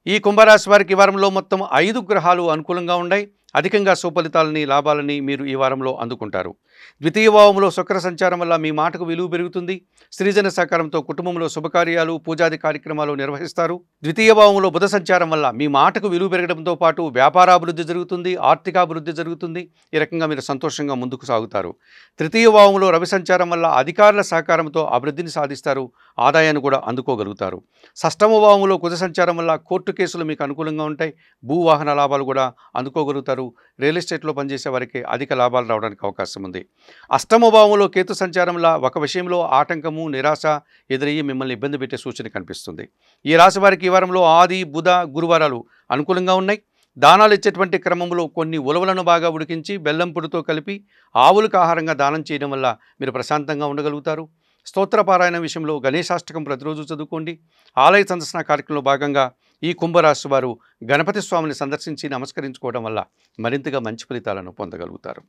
ఈ కుంభరాశి వారికి ఈ వారంలో మొత్తం 5 గ్రహాలు అనుకూలంగా ఉన్నాయి. అధికంగా సుఫలితాలని, లాభాలని మీరు ఈ వారంలో అందుకుంటారు. ద్వితీయ భావంలో శుక్ర సంచారం వల్ల మీ మాటకు విలువ పెరుగుతుంది. స్త్రీజన సహకారంతో కుటుంబంలో శుభకార్యాలు, పూజాది కార్యక్రమాలు నిర్వహిస్తారు. ద్వితీయ భావంలో బుధ సంచారం వల్ల మీ మాటకు విలువ పెరగడంతో పాటు వ్యాపారాభివృద్ధి జరుగుతుంది, ఆర్థికాభివృద్ధి జరుగుతుంది. ఈ రకంగా మీరు సంతోషంగా ముందుకు సాగుతారు. తృతీయ భావంలో రవి సంచారం వల్ల అధికారుల సహకారంతో అభివృద్ధిని సాధిస్తారు, ఆదాయాన్ని కూడా అందుకోగలుగుతారు. షష్టమ భావంలో కుజ సంచారం వల్ల కోర్టు కేసులు మీకు అనుకూలంగా ఉంటాయి, భూవాహన లాభాలు కూడా అందుకోగలుగుతారు. రియల్ ఎస్టేట్లో పనిచేసే వారికి అధిక లాభాలు రావడానికి అవకాశం ఉంది. అష్టమ భావంలో కేతు సంచారంలో ఒక విషయంలో ఆటంకము, నిరాశ ఎదురయ్యి మిమ్మల్ని ఇబ్బంది పెట్టే సూచన కనిపిస్తుంది. ఈ రాశి వారికి ఈ వారంలో ఆది, బుధ, గురువారాలు అనుకూలంగా ఉన్నాయి. దానాలు ఇచ్చేటువంటి క్రమంలో కొన్ని ఉలవలను బాగా ఉడికించి బెల్లం పొడితో కలిపి ఆవులకు ఆహారంగా దానం చేయడం వల్ల మీరు ప్రశాంతంగా ఉండగలుగుతారు. స్తోత్రపారాయణ విషయంలో గణేశాష్టకం ప్రతిరోజు చదువుకోండి. ఆలయ సందర్శన కార్యక్రమంలో భాగంగా ఈ కుంభరాశి వారు గణపతి స్వామిని సందర్శించి నమస్కరించుకోవడం వల్ల మరింతగా మంచి ఫలితాలను పొందగలుగుతారు.